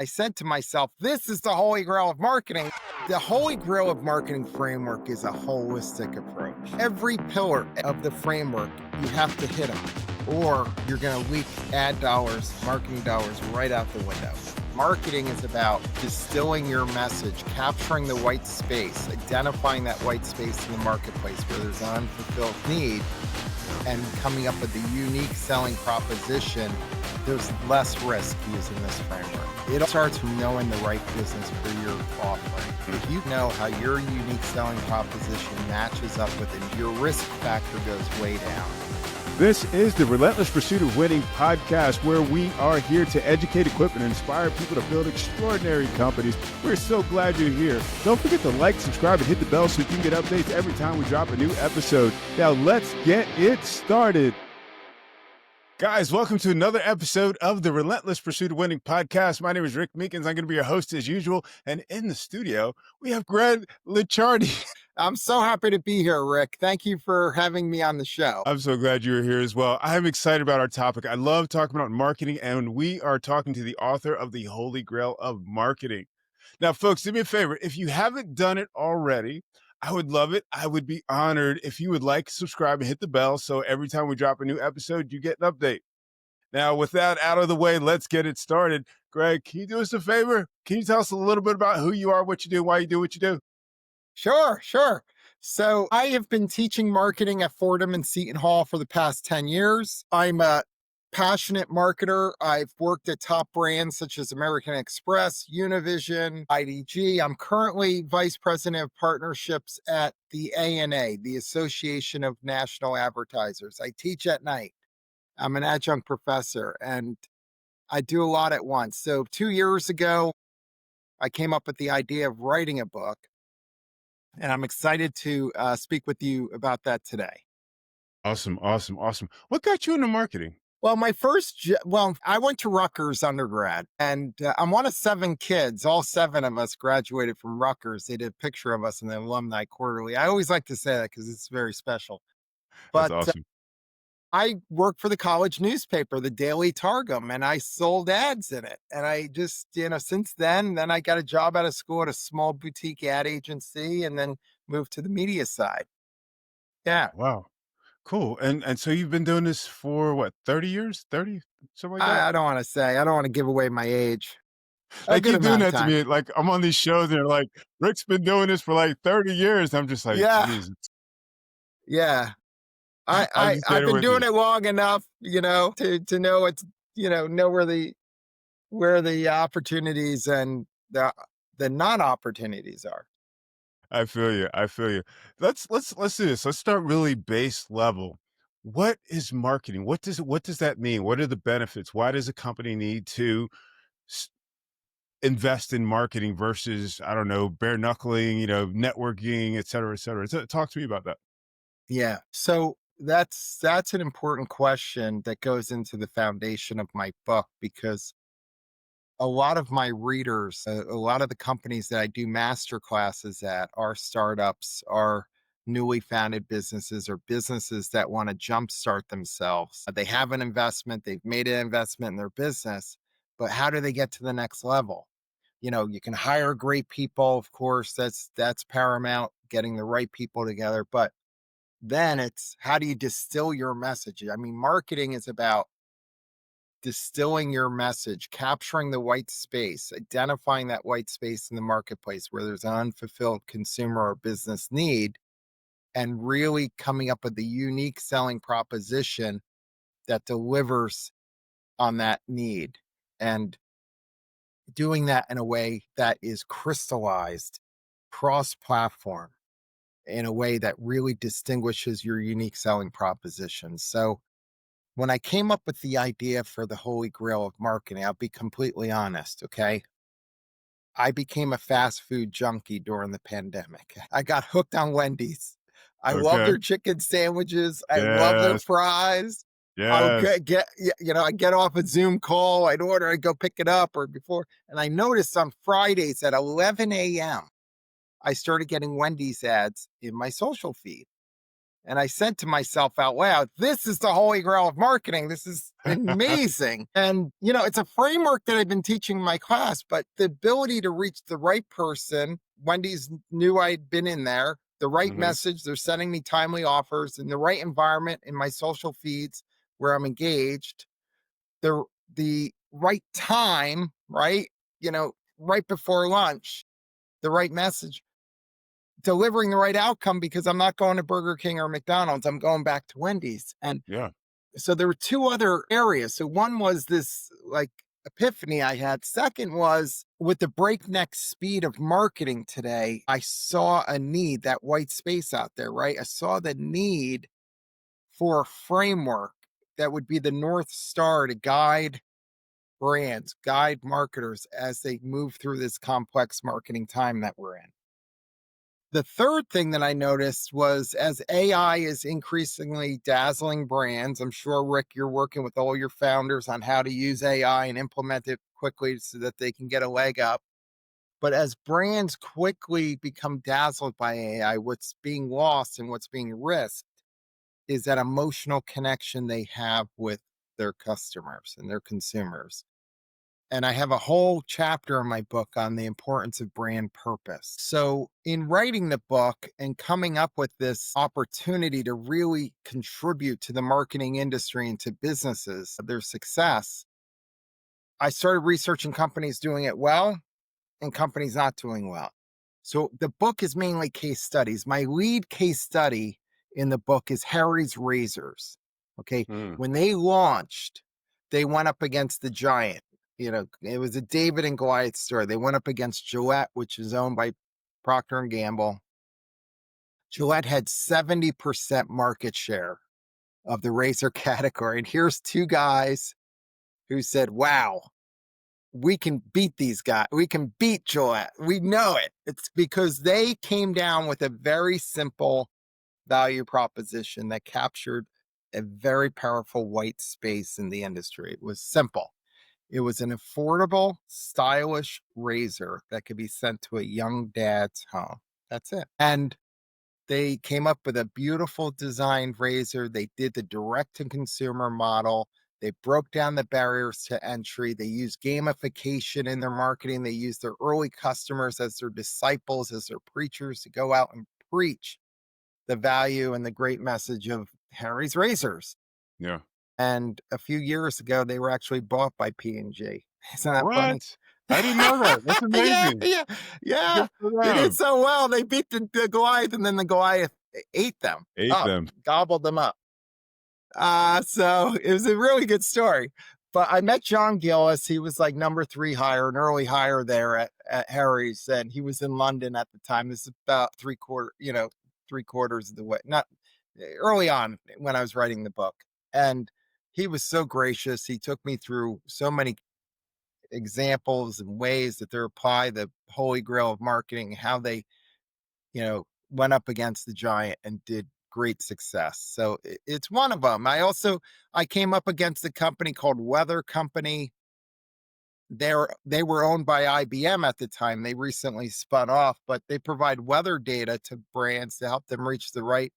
I said to myself, this is the Holy Grail of marketing. The Holy Grail of Marketing framework is a holistic approach. Every pillar of the framework, you have to hit them, or you're going to leak ad dollars, marketing dollars right out the window. Marketing is about distilling your message, capturing the white space, identifying that white space in the marketplace where there's an unfulfilled need, and coming up with a unique selling proposition. There's less risk using this framework. It starts from knowing the right business for your offering. If you know how your unique selling proposition matches up with it, your risk factor goes way down. This is the Relentless Pursuit of Winning podcast, where we are here to educate, equip, and inspire people to build extraordinary companies. We're so glad you're here. Don't forget to like, subscribe, and hit the bell so you can get updates every time we drop a new episode. Now, let's get it started. Guys, welcome to another episode of the Relentless Pursuit of Winning podcast. My name is Rick Meekins. I'm going to be your host as usual. And in the studio, we have Greg Licciardi. I'm so happy to be here, Rick. Thank you for having me on the show. I'm so glad you're here as well. I'm excited about our topic. I love talking about marketing, and we are talking to the author of the Holy Grail of Marketing. Now, folks, do me a favor. If you haven't done it already, I would love it. I would be honored if you would like, subscribe, and hit the bell so every time we drop a new episode, you get an update. Now, with that out of the way, let's get it started. Greg, can you do us a favor? Can you tell us a little bit about who you are, what you do, why you do what you do? Sure. So I have been teaching marketing at Fordham and Seton Hall for the past 10 years. I'm a passionate marketer. I've worked at top brands such as American Express, Univision, IDG. I'm currently Vice President of Partnerships at the ANA, the Association of National Advertisers. I teach at night. I'm an adjunct professor and I do a lot at once. So 2 years ago, I came up with the idea of writing a book, and I'm excited to speak with you about that today. Awesome. What got you into marketing? Well, I went to Rutgers undergrad, and I'm one of 7 kids. All 7 of us graduated from Rutgers. They did a picture of us in the Alumni Quarterly. I always like to say that because it's very special. That's But awesome. I worked for the college newspaper, the Daily Targum, and I sold ads in it. And I just, since then I got a job out of school at a small boutique ad agency and then moved to the media side. Yeah. Wow. Cool. And so you've been doing this for what, 30 years? 30, something like that? I don't want to give away my age. A They good keep doing amount of that to time. me. Like, I'm on these shows and they're like, Rick's been doing this for like 30 years. I'm just like, Yeah. geez. Yeah. I'm just I've there been with doing you. it long enough, to know it's, know where the opportunities and the non-opportunities are. I feel you. Let's do this. Let's start really base level. What is marketing? What does that mean? What are the benefits? Why does a company need to s- invest in marketing versus, I don't know, bare knuckling, networking, et cetera, et cetera? Talk to me about that. Yeah. So that's an important question that goes into the foundation of my book, because a lot of my readers, a lot of the companies that I do master classes at are startups, are newly founded businesses, or businesses that want to jumpstart themselves. They have an investment, they've made an investment in their business, but how do they get to the next level? You can hire great people, of course, that's paramount, getting the right people together, but then it's how do you distill your message? I mean, marketing is about distilling your message, capturing the white space, identifying that white space in the marketplace where there's an unfulfilled consumer or business need, and really coming up with a unique selling proposition that delivers on that need, and doing that in a way that is crystallized, cross-platform, in a way that really distinguishes your unique selling proposition. So when I came up with the idea for the Holy Grail of Marketing, I'll be completely honest, okay? I became a fast food junkie during the pandemic. I got hooked on Wendy's. I love Okay. their chicken sandwiches. I love their Yes. fries. I would Yes. I get off a Zoom call, I'd order, I'd go pick it up or before. And I noticed on Fridays at 11 a.m., I started getting Wendy's ads in my social feed. And I said to myself out loud, this is the holy grail of marketing. This is amazing. And, it's a framework that I've been teaching in my class, but the ability to reach the right person, Wendy's knew I'd been in there, the right Hmm. message, they're sending me timely offers in the right environment in my social feeds where I'm engaged, the the right time, right? Right before lunch, the right message, delivering the right outcome because I'm not going to Burger King or McDonald's. I'm going back to Wendy's. And Yeah. so there were two other areas. So one was this like epiphany I had. Second was with the breakneck speed of marketing today, I saw a need, that white space out there, right? I saw the need for a framework that would be the North Star to guide brands, guide marketers as they move through this complex marketing time that we're in. The third thing that I noticed was as AI is increasingly dazzling brands, I'm sure, Rick, you're working with all your founders on how to use AI and implement it quickly so that they can get a leg up. But as brands quickly become dazzled by AI, what's being lost and what's being risked is that emotional connection they have with their customers and their consumers. And I have a whole chapter in my book on the importance of brand purpose. So, in writing the book and coming up with this opportunity to really contribute to the marketing industry and to businesses, their success, I started researching companies doing it well and companies not doing well. So, the book is mainly case studies. My lead case study in the book is Harry's Razors. Okay. Mm. When they launched, they went up against the giant. It was a David and Goliath story. They went up against Gillette, which is owned by Procter and Gamble. Gillette had 70% market share of the razor category. And here's two guys who said, wow, we can beat these guys. We can beat Gillette. We know it. It's because they came down with a very simple value proposition that captured a very powerful white space in the industry. It was simple. It was an affordable, stylish razor that could be sent to a young dad's home. That's it. And they came up with a beautiful designed razor. They did the direct to consumer model. They broke down the barriers to entry. They used gamification in their marketing. They used their early customers as their disciples, as their preachers to go out and preach the value and the great message of Harry's razors. Yeah. And a few years ago, they were actually bought by P&G. Isn't that funny? What? I didn't know that. That's Yeah, amazing. yeah, yeah. Good for They did them. so well. They beat the Goliath, and then the Goliath ate them Ate up, them. gobbled them up. So it was a really good story. But I met John Gillis. He was like number 3 hire, an early hire there at Harry's, and he was in London at the time. This is about three quarters of the way, not early on when I was writing the book. And he was so gracious. He took me through so many examples and ways that they apply the holy grail of marketing, how they, went up against the giant and did great success. So it's one of them. I came up against a company called Weather Company. They were owned by IBM at the time. They recently spun off, but they provide weather data to brands to help them reach the right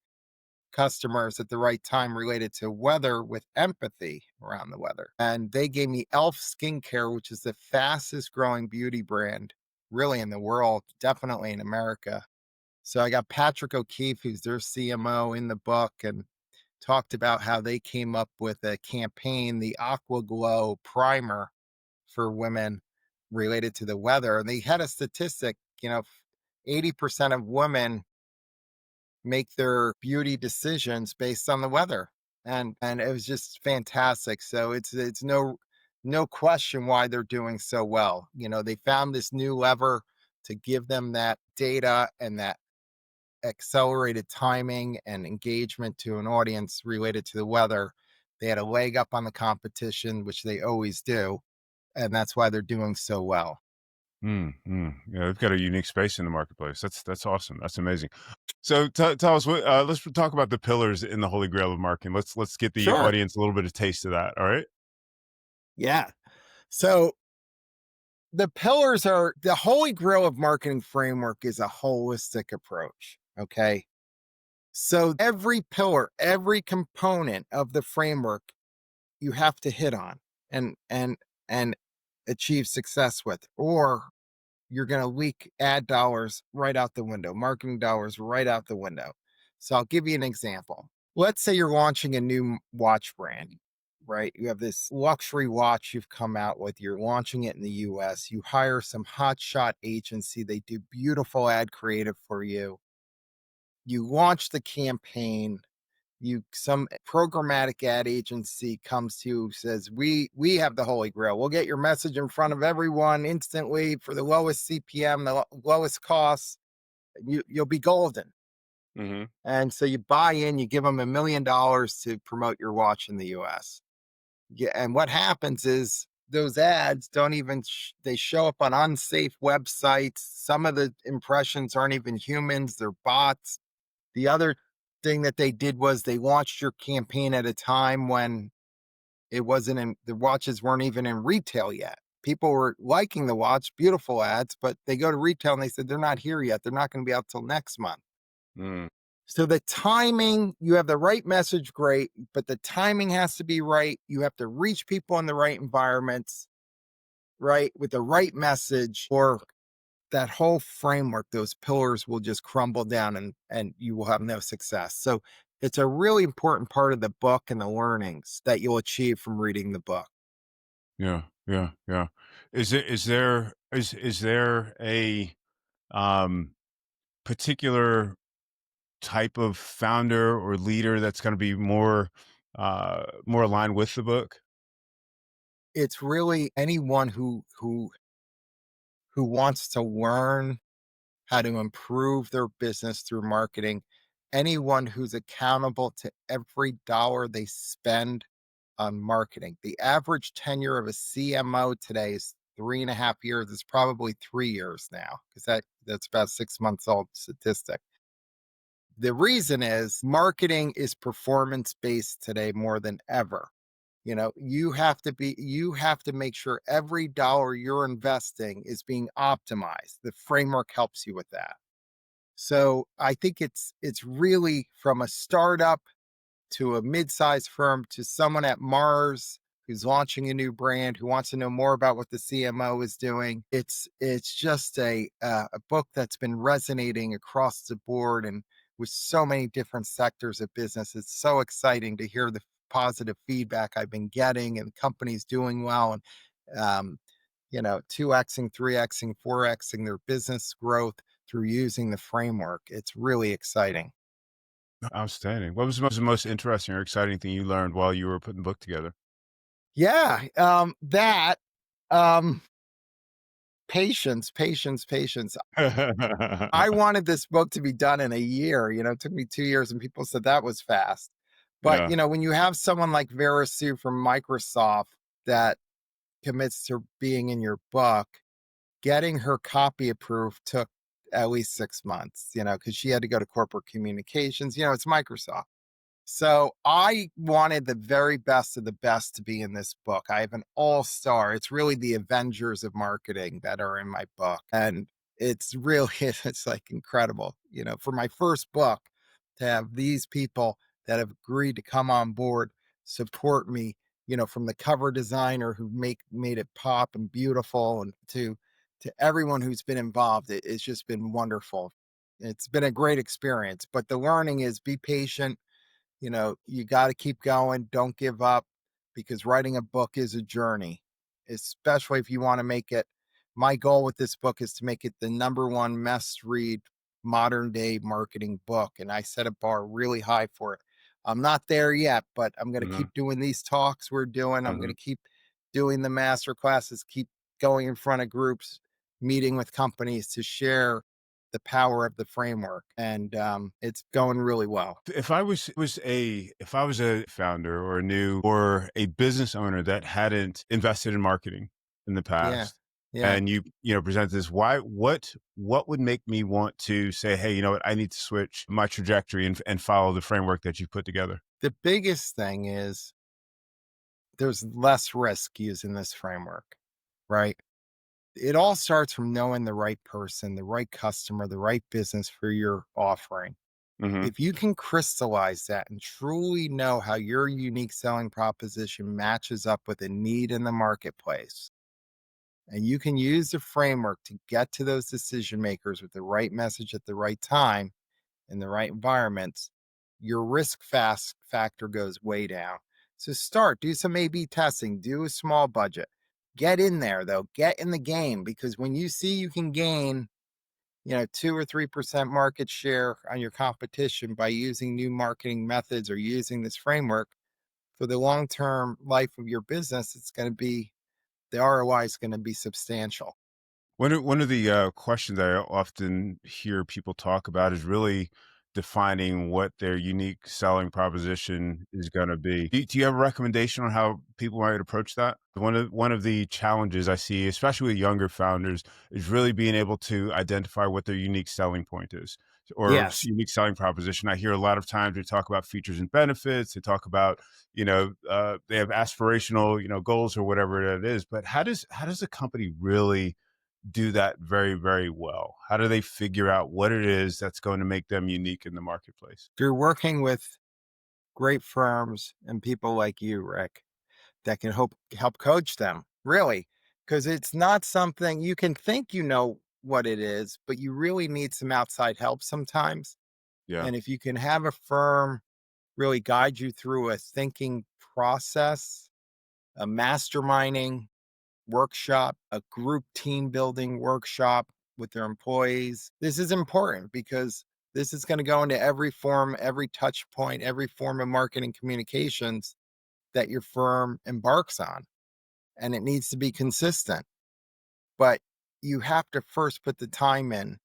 customers at the right time related to weather with empathy around the weather. And they gave me Elf Skincare, which is the fastest growing beauty brand really in the world, definitely in America. So I got Patrick O'Keefe, who's their CMO, in the book and talked about how they came up with a campaign, the Aqua Glow primer for women related to the weather. And they had a statistic, 80% of women make their beauty decisions based on the weather. And it was just fantastic. So it's no question why they're doing so well. They found this new lever to give them that data and that accelerated timing and engagement to an audience related to the weather. They had a leg up on the competition, which they always do, and that's why they're doing so well. Yeah, they've got a unique space in the marketplace. That's awesome. That's amazing. So tell us what. Let's talk about the pillars in the Holy Grail of marketing. Let's get the Sure. audience a little bit of taste of that. All right. Yeah. So the pillars are the Holy Grail of marketing framework is a holistic approach. Okay. So every pillar, every component of the framework you have to hit on and achieve success with, or you're going to leak ad dollars right out the window, marketing dollars right out the window. So I'll give you an example. Let's say you're launching a new watch brand, right? You have this luxury watch you've come out with, you're launching it in the US. You hire some hotshot agency, they do beautiful ad creative for you. You launch the campaign, you some programmatic ad agency comes to you, says we have the Holy Grail, we'll get your message in front of everyone instantly for the lowest CPM, the lowest costs, you'll be golden. Hmm. And so you buy in, you give them $1 million to promote your watch in the US. Yeah, and what happens is those ads don't even they show up on unsafe websites. Some of the impressions aren't even humans, they're bots. The other thing that they did was they launched your campaign at a time when it wasn't in the watches weren't even in retail yet. People were liking the watch, beautiful ads, but they go to retail and they said they're not here yet. They're not going to be out till next month. Mm. So the timing, you have the right message, great, but the timing has to be right. You have to reach people in the right environments, right, with the right message, or that whole framework, those pillars will just crumble down and you will have no success. So it's a really important part of the book and the learnings that you'll achieve from reading the book. Yeah, yeah, yeah. Is there a um particular type of founder or leader that's going to be more aligned with the book? It's really anyone who wants to learn how to improve their business through marketing, anyone who's accountable to every dollar they spend on marketing. The average tenure of a CMO today is 3.5 years. It's probably 3 years now because that's about 6 months old statistic. The reason is marketing is performance based today more than ever. You have to make sure every dollar you're investing is being optimized. The framework helps you with that. So I think it's really from a startup to a mid-sized firm to someone at Mars who's launching a new brand who wants to know more about what the CMO is doing. It's just a book that's been resonating across the board and with so many different sectors of business. It's so exciting to hear the positive feedback I've been getting and companies doing well and um, 2xing, 3xing, 4xing their business growth through using the framework. It's really exciting. Outstanding. What was the most interesting or exciting thing you learned while you were putting the book together? Yeah, that, um, patience, patience, patience. I wanted this book to be done in a year, it took me 2 years and people said that was fast. But, Yeah. when you have someone like Vera Sue from Microsoft that commits to being in your book, getting her copy approved took at least 6 months, because she had to go to corporate communications, it's Microsoft. So I wanted the very best of the best to be in this book. I have an all-star. It's really the Avengers of marketing that are in my book. And it's really, it's like incredible, for my first book to have these people that have agreed to come on board, support me, from the cover designer who made it pop and beautiful and to everyone who's been involved. It's just been wonderful. It's been a great experience, but the learning is be patient, you got to keep going. Don't give up because writing a book is a journey, especially if you want to make it. My goal with this book is to make it the number one must read modern day marketing book. And I set a bar really high for it. I'm not there yet, but I'm going to Mhm, keep doing these talks we're doing. I'm going mhm. to keep doing the master classes, keep going in front of groups, meeting with companies to share the power of the framework. And it's going really well. If I was a founder or a new or a business owner that hadn't invested in marketing in the Yeah. past, Yeah. and you present this, what would make me want to say, hey, you know what, I need to switch my trajectory and follow the framework that you put together? The biggest thing is there's less risk using this framework, right? It all starts from knowing the right person, the right customer, the right business for your offering. Hmm. If you can crystallize that and truly know how your unique selling proposition matches up with a need in the marketplace, and you can use the framework to get to those decision makers with the right message at the right time in the right environments, your factor goes way down. So do some A/B testing, do a small budget. Get in there though, get in the game, because when you see you can gain, 2 or 3% market share on your competition by using new marketing methods or using this framework for the long-term life of your business, the ROI is going to be substantial. One of the questions I often hear people talk about is really defining what their unique selling proposition is going to be. Do you have a recommendation on how people might approach that? One of the challenges I see, especially with younger founders, is really being able to identify what their unique selling point is or Yes. unique selling proposition. I hear a lot of times they talk about features and benefits. They talk about they have aspirational goals or whatever it is. But how does a company really do that very, very well? How do they figure out what it is that's going to make them unique in the marketplace? You're working with great firms and people like you, Rick, that can help coach them, really, because it's not something you can think you know what it is, but you really need some outside help sometimes. Yeah. And if you can have a firm really guide you through a thinking process, a masterminding workshop, a group team building workshop with their employees. This is important because this is going to go into every form, every touch point, every form of marketing communications that your firm embarks on. And it needs to be consistent. But you have to first put the time in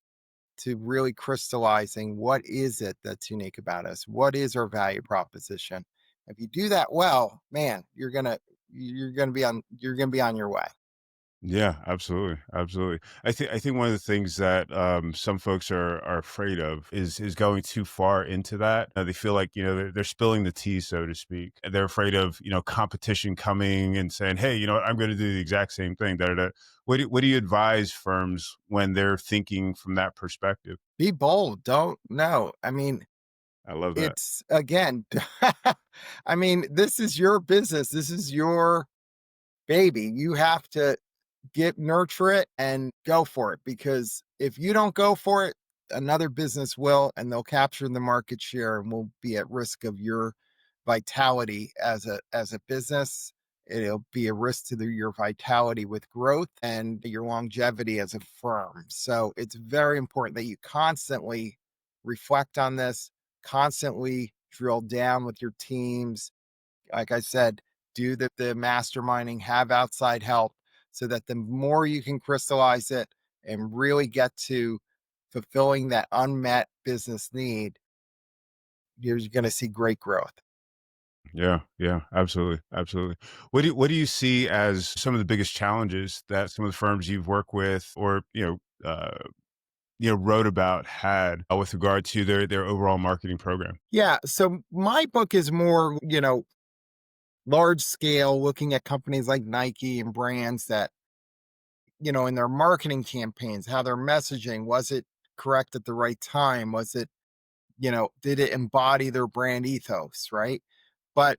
to really crystallizing what is it that's unique about us? What is our value proposition? If you do that well, man, you're gonna be on your way. Yeah, absolutely, absolutely. I think one of the things that some folks are afraid of is going too far into that. They feel like they're spilling the tea, so to speak. They're afraid of competition coming and saying, "Hey, I'm going to do the exact same thing." Da, da, da. What do you advise firms when they're thinking from that perspective? Be bold. Don't no. I mean, I love that. it's again, I mean, this is your business. This is your baby. You have to nurture it and go for it, because if you don't go for it, another business will, and they'll capture the market share and will be at risk of your vitality as a business. It'll be a risk to your vitality with growth and your longevity as a firm. So it's very important that you constantly reflect on this, constantly drill down with your teams, like I said, do the masterminding, have outside help, so that the more you can crystallize it and really get to fulfilling that unmet business need, you're going to see great growth. Yeah, yeah, absolutely, absolutely. What do you see as some of the biggest challenges that some of the firms you've worked with or wrote about had with regard to their overall marketing program? Yeah. So my book is more, large scale, looking at companies like Nike and brands that, in their marketing campaigns, how their messaging was it correct at the right time? Did it embody their brand ethos? Right. But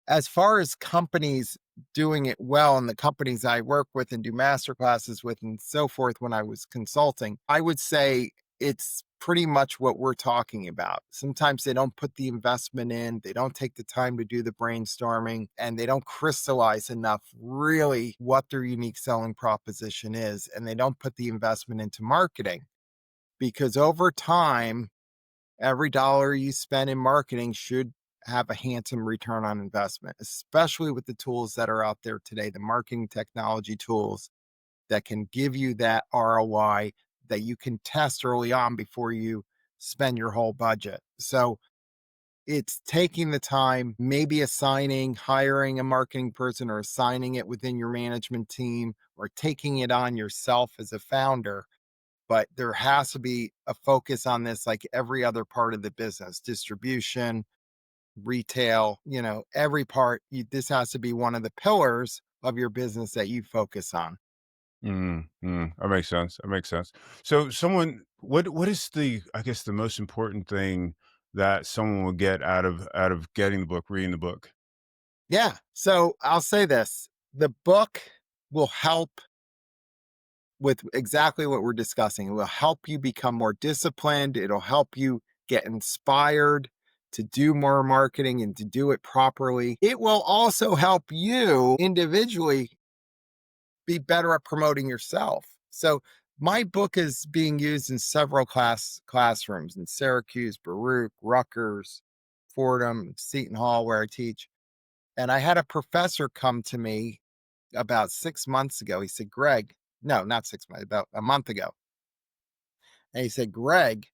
as far as companies doing it well, and the companies I work with and do master classes with and so forth when I was consulting, I would say it's pretty much what we're talking about. Sometimes they don't put the investment in, they don't take the time to do the brainstorming, and they don't crystallize enough really what their unique selling proposition is. And they don't put the investment into marketing, because over time, every dollar you spend in marketing should have a handsome return on investment, especially with the tools that are out there today, the marketing technology tools that can give you that ROI that you can test early on before you spend your whole budget. So it's taking the time, maybe hiring a marketing person or assigning it within your management team, or taking it on yourself as a founder. But there has to be a focus on this, like every other part of the business: distribution, retail, every part. This has to be one of the pillars of your business that you focus on. That makes sense. That makes sense. So, someone What is the, I guess, the most important thing that someone will get out of getting the book, reading the book? Yeah. So I'll say this, the book will help with exactly what we're discussing. It will help you become more disciplined. It'll help you get inspired to do more marketing and to do it properly. It will also help you individually be better at promoting yourself. So my book is being used in several classrooms in Syracuse, Baruch, Rutgers, Fordham, Seton Hall, where I teach. And I had a professor come to me about 6 months ago. He said, Greg, no, not 6 months, about a month ago. And he said, Greg,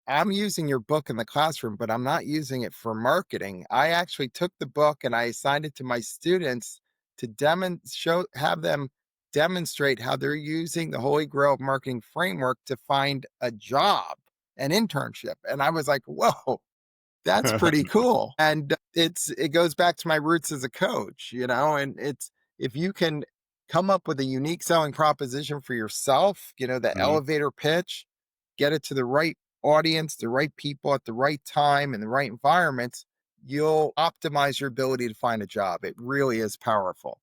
I'm using your book in the classroom, but I'm not using it for marketing. I actually took the book and I assigned it to my students to have them demonstrate how they're using the Holy Grail of Marketing framework to find a job, an internship. And I was like, whoa, that's pretty cool. And it goes back to my roots as a coach, and it's if you can come up with a unique selling proposition for yourself, the Mhm. elevator pitch, get it to the right audience, the right people at the right time in the right environments, you'll optimize your ability to find a job. It really is powerful.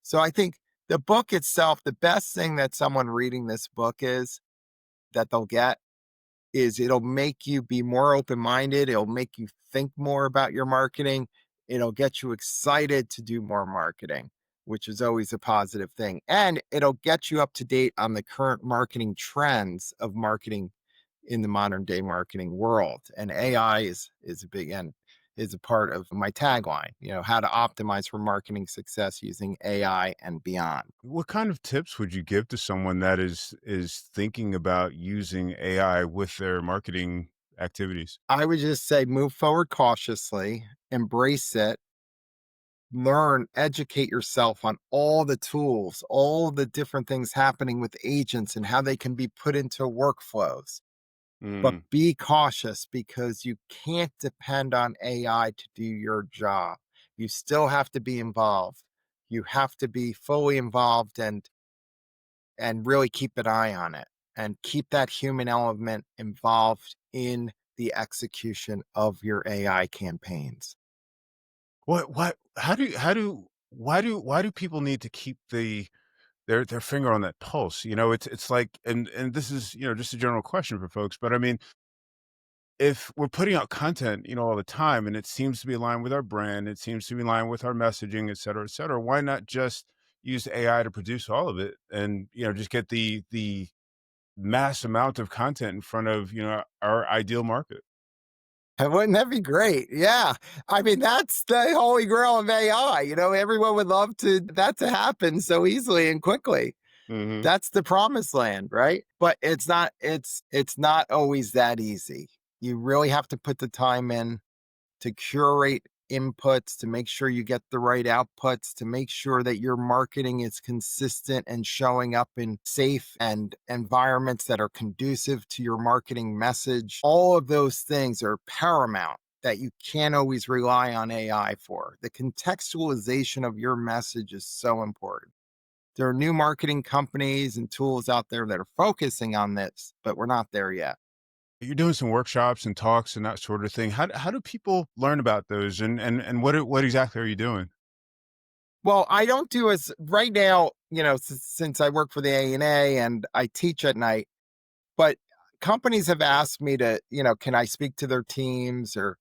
So I think the book itself, the best thing that someone reading this book is that they'll get is it'll make you be more open-minded. It'll make you think more about your marketing. It'll get you excited to do more marketing, which is always a positive thing. And it'll get you up to date on the current marketing trends of marketing in the modern day marketing world. And AI is a big and is a part of my tagline, how to optimize for marketing success using AI and beyond. What kind of tips would you give to someone that is thinking about using AI with their marketing activities? I would just say move forward cautiously, embrace it, learn, educate yourself on all the tools, all the different things happening with agents and how they can be put into workflows. But Mm. be cautious because you can't depend on AI to do your job. You still have to be involved. You have to be fully involved and really keep an eye on it and keep that human element involved in the execution of your AI campaigns. What how do why do people need to keep their finger on that pulse? It's like, and this is, just a general question for folks, but I mean, if we're putting out content, all the time, and it seems to be aligned with our brand, it seems to be aligned with our messaging, et cetera, why not just use AI to produce all of it and, just get the mass amount of content in front of, our ideal market? And wouldn't that be great? Yeah. I mean, that's the holy grail of AI. Everyone would love that to happen so easily and quickly. Mhm. That's the promised land, right? But it's not always that easy. You really have to put the time in to curate inputs, to make sure you get the right outputs, to make sure that your marketing is consistent and showing up in safe and environments that are conducive to your marketing message. All of those things are paramount that you can't always rely on AI for. The contextualization of your message is so important. There are new marketing companies and tools out there that are focusing on this, but we're not there yet. You're doing some workshops and talks and that sort of thing. How do people learn about those, and what exactly are you doing? Well, I don't do as right now, since I work for the A&A and I teach at night, but companies have asked me to, can I speak to their teams or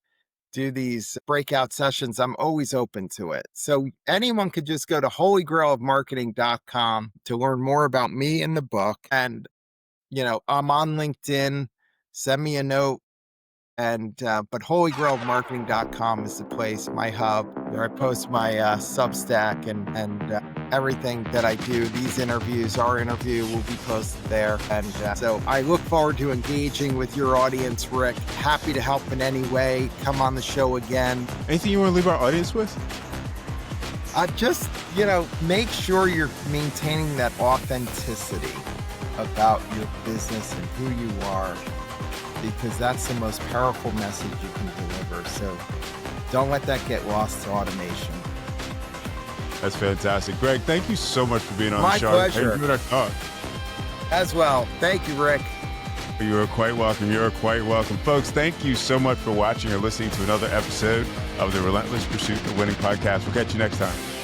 do these breakout sessions? I'm always open to it. So anyone could just go to holygrailofmarketing.com to learn more about me and the book. And, I'm on LinkedIn. Send me a note. And but holygrailmarketing.com is the place, my hub, where I post my Substack and everything that I do. These interviews, our interview will be posted there. And so I look forward to engaging with your audience, Rick. Happy to help in any way. Come on the show again. Anything you want to leave our audience with? Just, make sure you're maintaining that authenticity about your business and who you are, because that's the most powerful message you can deliver. So don't let that get lost to automation. That's fantastic. Greg, thank you so much for being on the My show. pleasure. Enjoyed our talk. As well. Thank you, Rick. You are quite welcome. You are quite welcome. Folks, thank you so much for watching or listening to another episode of the Relentless Pursuit of Winning podcast. We'll catch you next time.